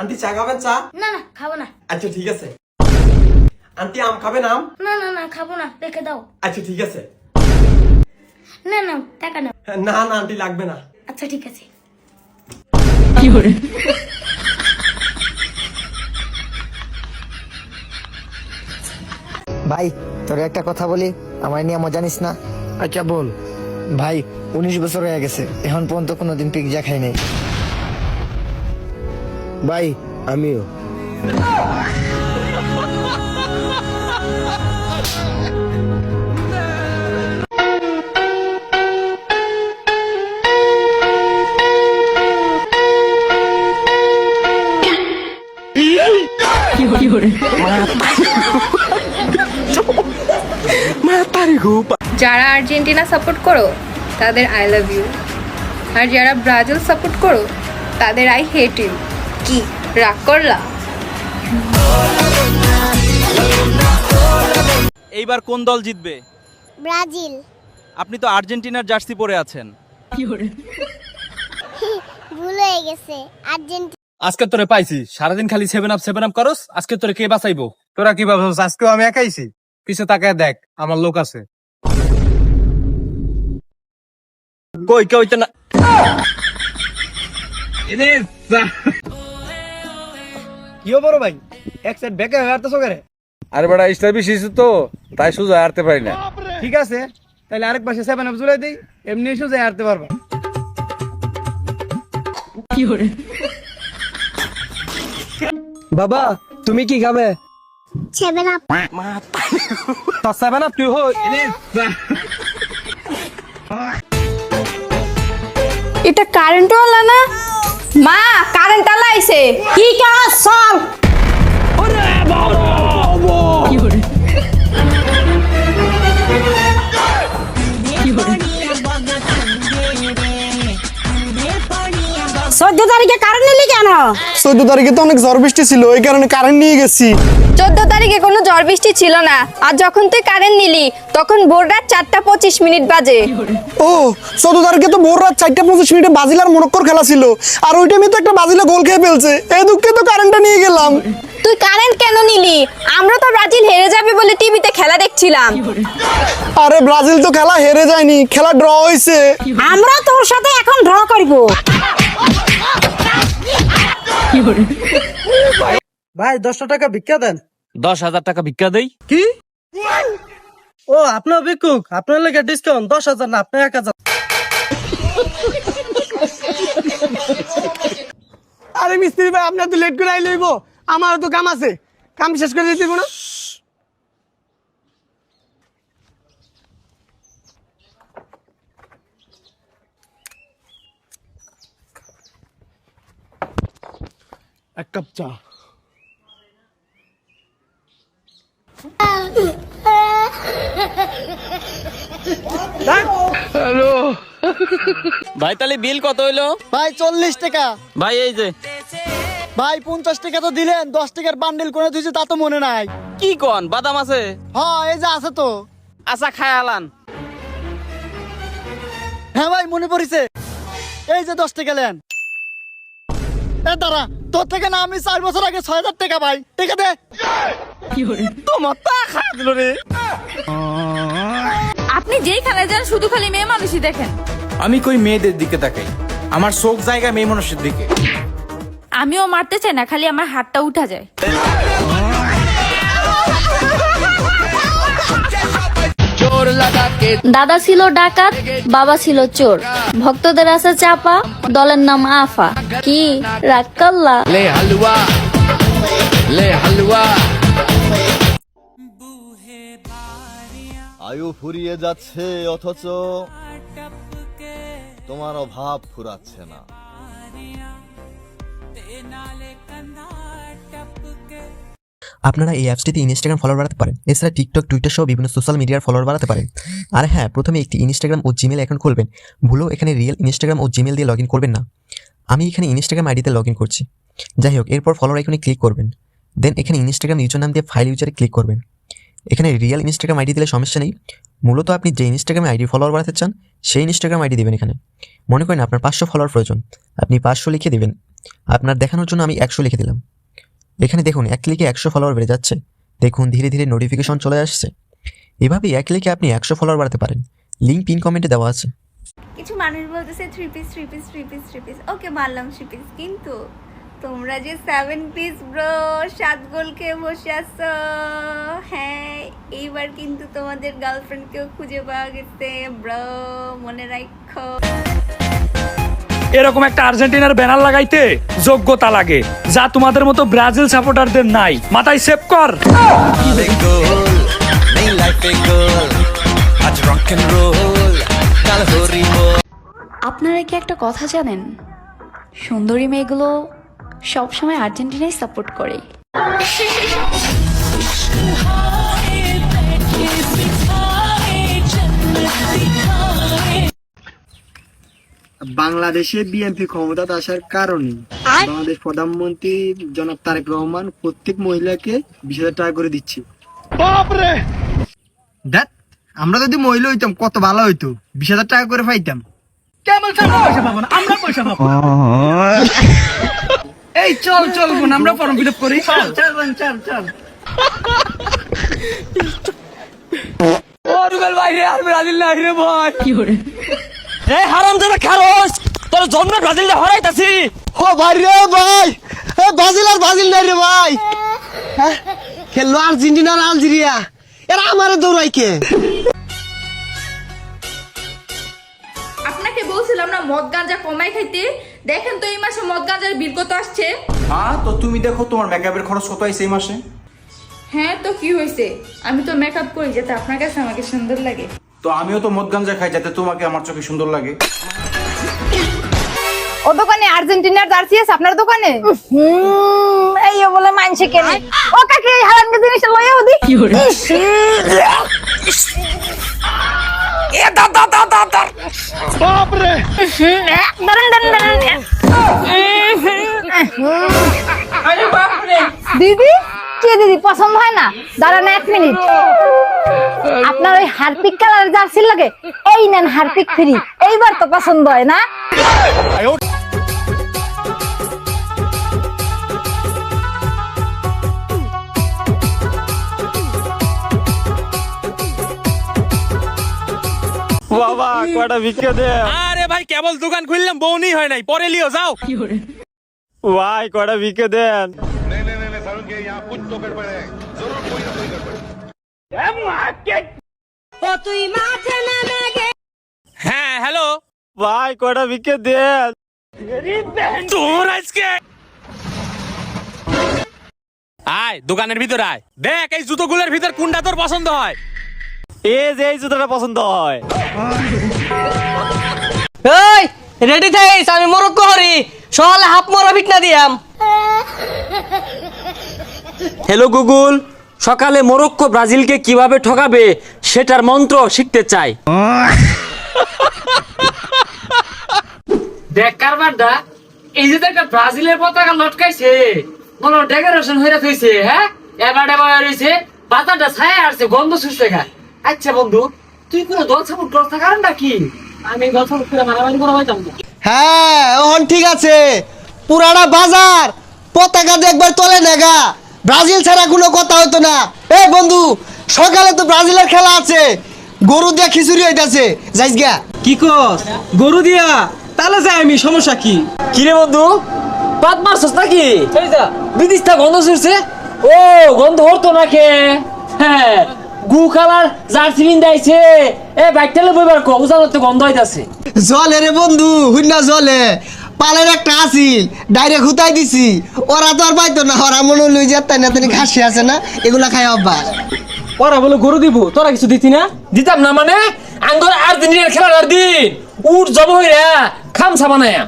Aunty চা খাবেন? চা না না খাবো না। আচ্ছা ঠিক আছে। আন্টি আম খাবেন? আম না না না খাবো না, রেখে দাও। আচ্ছা ঠিক আছে। না না টাকা নাও। না না আন্টি লাগবে না। আচ্ছা ঠিক আছে। ভাই তোর একটা কথা বলি, আমার নিয়ে মজা নিস না। আচ্ছা বল। ভাই 19 বছর হয়ে গেছে, এখন পর্যন্ত কোনোদিন পিৎজা খাই নাই। ভাই আমিও। যারা আর্জেন্টিনা সাপোর্ট করো তাদের আই লাভ ইউ, আর যারা ব্রাজিল সাপোর্ট করো তাদের আই হেট ইউ। কি রাগ করলা? এইবার কোন দল জিতবে? ব্রাজিল। আপনি তো আর্জেন্টিনার জার্সি পরে আছেন। ভুল হয়ে গেছে, আর্জেন্টিনা। আজকে তোরে পাইছি, সারাদিন খালি 7 আপ করস। আজকে তোরে কে বাঁচাইবো? তোরা কি ভাবছিস আজকেও আমি একাইছি? পিছে তাকায় দেখ, আমার লোক আছে। কই কেউ না। কিও বড় ভাই, এক সাইড বেঁকে হয়ে আসতেছো কেন? আরে বড়া স্টার বেশি তো, তাই সোজা হারতে পারি না। ঠিক আছে, তাহলে আরেক পাশে 7 আপ জুলাই দেই, এমনি সোজা হারতে পারবা। বাবা তুমি কি খাবে? 7 আপ। 7 আপ তুই হো। এটা কারেন্ট ওয়ালা না? মা কারেন্ট আলা আইছে। কি কাজ চল। তারিখে কারেন্ট নিলি কেন? 14 তারিখে তো অনেক ঝড় বৃষ্টি ছিল, এই কারণে কারেন্ট নিয়ে গেছি। 14 তারিখে কোনো ঝড় বৃষ্টি ছিল না, আর যখন তুই কারেন্ট নিলি তখন ভোর রাত 4:25 বাজে। ও 14 তারিখে তো ভোর রাত 4:25 ব্রাজিল আর মরক্কোর খেলা ছিল, আর ওই টাইমে তো একটা ব্রাজিলে গোল খেয়ে ফেলছে। এই দুঃখে তো কারেন্টটা নিয়ে গেলাম। তুই কারেন্ট কেন নিলি? আমরা তো ব্রাজিল হেরে যাবে বলে টিভিতে খেলা দেখছিলাম। আরে ব্রাজিল তো খেলা হেরে যায়নি, খেলা ড্র হয়েছে। আমরা তোর সাথে এখন ড্র করব। ভাই 10 টাকা ভিক্ষা দেন। 10,000 টাকা ভিক্ষা দেই? কি? ও আপনার ভিক্ষুক, আপনার লেগে ডিসকাউন্ট 10,000 না, আপনি 1,000। আরে মিস্ত্রি ভাই, আপনার তো লেট করে আইলেইব, আমারও তো কাম আছে, কাম শেষ করে দিতে না। এক কাপ চা। ভাই তাহলে বিল কত হইলো? ভাই 40 টাকা। ভাই এই যে। ভাই 50 টাকা তো দিলেন, 10 টাকার বান্ডেল করে দিয়েছে, তা তো মনে নাই। কি কোন বাদাম আছে? হ্যাঁ এই যে আছে তো। আচ্ছা খায় আলান। হ্যাঁ ভাই মনে পড়িছে, এই যে 10 টাকা নেন। এ দাঁড়া, তোর থেকে না আমি 4 বছর আগে 6,000 টাকা পাই, টাকা দে। তোমার তা খায় দিল রে। আপনি যেই খেলা যান শুধু খালি মেয়ে মানুষই দেখেন। আমি কই মেয়েদের দিকে তাকাই, আমার চোখ জায়গা মেয়ে মানুষের দিকে। আমিও মারতে চাই না, খালি আমার হাতটা উঠা যায়। দাদা ছিল ডাকাত, বাবা ছিল চোর, ভক্তদের আছে চাপা, দলের নাম আফা। কি রাগ করলা? আয়ু ফুরিয়ে যাচ্ছে অথচ তোমার অভাব ফুরাচ্ছে না। আপনারা এই অ্যাপসটিতে ইনস্টাগ্রাম ফলোয়ার বাড়াতে পারেন, এছাড়া টিকটক, টুইটার সহ বিভিন্ন সোশ্যাল মিডিয়ার ফলোয়ার বাড়াতে পারেন। আর হ্যাঁ, প্রথমে একটি ইনস্টাগ্রাম ও জিমেল অ্যাকাউন্ট খুলবেন। ভুলেও এখানে রিয়েল ইনস্টাগ্রাম ও জিমেল দিয়ে লগ ইন করবেন না। আমি এখানে ইনস্টাগ্রাম আইডিতে লগ ইন করছি। যাই হোক, এরপর ফলোয়ার আইকনে ক্লিক করবেন। দেন এখানে ইনস্টাগ্রাম ইউজার নাম দিয়ে ফাইল ইউজারে ক্লিক করবেন। এখানে রিয়েল ইনস্টাগ্রাম আইডি দিলে সমস্যা নেই, মূলত আপনি যে ইনস্টাগ্রামে আইডি ফলোয়ার বাড়াতে চান সেই ইনস্টাগ্রাম আইডি দেবেন। এখানে মনে করেন আপনার 500 ফলোয়ার প্রয়োজন, আপনি 500 লিখে দেবেন। আপনার দেখানোর জন্য আমি 100 লিখে দিলাম। এখানে দেখুন 1 ক্লিকে 100 ফলোয়ার বেড়ে যাচ্ছে। দেখুন ধীরে ধীরে নোটিফিকেশন চলে আসছে। এভাবেই 1 ক্লিকে আপনি 100 ফলোয়ার বাড়াতে পারেন। লিঙ্ক পিন কমেন্টে দেওয়া আছে। কিছু মানুষ বলতেছে 3 পিস ওকে মানলাম 3 পিস, কিন্তু তোমরা যে 7 পিস ব্রো 7 গোল খেয়ে বসে আছো, হ্যাঁ এইবার কিন্তু তোমাদের গার্লফ্রেন্ডকেও খুঁজে পাওয়া গেছে ব্রো, মনে রাখো। এরকম একটা আর্জেন্টিনার ব্যানার লাগাইতে যোগ্যতা লাগে, যা তোমাদের মতো ব্রাজিল সাপোর্টারদের নাই। মাথায় সেভ কর। আপনারা কি একটা কথা জানেন, সুন্দরী মেয়েগুলো সবসময় আর্জেন্টিনাই সাপোর্ট করে। বাংলাদেশে বিএনপি ক্ষমতায় আসার কারণে বাংলাদেশ প্রধানমন্ত্রী জনাব তারেক রহমান প্রত্যেক মহিলাকে 20,000 টাকা করে দিচ্ছে। দেখ আমরা যদি মহিলা হইতাম কত ভালো হইতো, 20,000 টাকা করে পাইতাম। এই চল চল বোন, আমরা ফর্ম ফিল আপ করি। চল। পর্তুগাল বাইরে আর ব্রাজিল নাই রে ভাই। কি করে এই হারামজাদা খারস, তোর জন্ম ব্রাজিলে হরাইতাছি। ও ভাই রে ভাই, এ ব্রাজিল আর ব্রাজিল নাই রে ভাই, হ্যাঁ খেললো আর্জেন্টিনা আর আলজেরিয়া, এরা আমারে দৌড়াই কে? আপনাকে বলছিলাম না মদ গাঁজা কমাই খাইতে, দেখেন তো এই মাসে মদ গাঁজার বিল কত আসছে। হ্যাঁ, তো তুমি দেখো তোমার মেকআপের খরচ কত আইছে এই মাসে। হ্যাঁ তো কি হয়েছে, আমি তো মেকআপ করি যাতে আপনার কাছে আমাকে সুন্দর লাগে। তো আমিও তো মদ গাঞ্জা খাই যাতে তোমাকে আমার চোখে সুন্দর লাগে। ও দোকানে আর্জেন্টিনার জার্সি আছে আপনার দোকানে? এই বলে মানছে কেন? ও কাকে এই হারামকে জিনিসটা লইয়া ওদি। কি হরে এ দাদা বাপ রে, দিদি কে দিদি পছন্দ হয় না? দাঁড়ান 1 মিনিট, আপনার ওই হারপিক কালার জার্সি লাগে, এই নেন হারপিক ফ্রি, এইবার তো পছন্দ হয় না? বাবা কয়টা ভিক্ষা দে। আরে ভাই কেবল দোকান খুললাম, বউনি হয় নাই, পরে লিও যাও। ভাই কয়টা ভিক্ষা দেন। হ্যাঁ হ্যালো ভাই কয়টা ভিক্ষা দেন। তোর আজকে আয় দোকানের ভিতর আয়, দেখ এই জুতোগুলোর ভিতর কোনটা তোর পছন্দ হয়। এই যে এই জুতোটা পছন্দ হয়। এই রেডি থাইস, আমি মরক্কো হরি সকালে হাফ মরা ভিটনা দিয়াম। হ্যালো গুগল, সকালে মরক্কো ব্রাজিলকে কিভাবে ঠকাবে সেটার মন্ত্র শিখতে চাই। দেখ কারবারটা, এই যে একটা ব্রাজিলের পতাকা লটকাইছে, মনে ডেকোরেশন হয়ে রয়েছে। হ্যাঁ এবার রয়েছে, বাতাটা ছায়া আসছে, গন্ধ শুষতে খা। আচ্ছা বন্ধু, তুই কোনো দল সাপোর্ট করতে কারণটা কি? আমি দল সাপোর্ট করে মারামারি করা হইতাম না। হ্যাঁ ওহন ঠিক আছে, পুরাটা বাজার পতাকা দেখবার তলে নেগা, ব্রাজিল ছাড়া কোনো কথা হইতো না। এই বন্ধু সকালে তো ব্রাজিলের খেলা আছে, গরু দিয়া খিচুড়ি হইতাছে, যাইস গা। কি কস গরু দিয়া? তাহলে যাই আমি, সমস্যা কি? কিরে বন্ধু, পাত মারছস নাকি? বিদিশটা গন্ধ ছুটছে। ও গন্ধ হতো নাকি? হ্যাঁ গু কালার জার্সি বিন্দাইছে, এ বাইকটালে বইবার কো উজালতে গন্ধ হইতাছে। জলে রে বন্ধু, হুইনা জলে পালের একটা আসিল ডাইরেক্ট হুতাই দিছি, ওরা তো আর পাইতো না, ওরা মনে লই যেতে না, তিনি ঘাসি আছে না, এগুলা খাই অভ্যাস। ওরা বলে গরু দিব, তোরা কিছু দিতি না? দিতাম না মানে? আঙ্গর আর্জেন্টিনার খেলার দিন উঠ জব হইরা খামসা বানায়া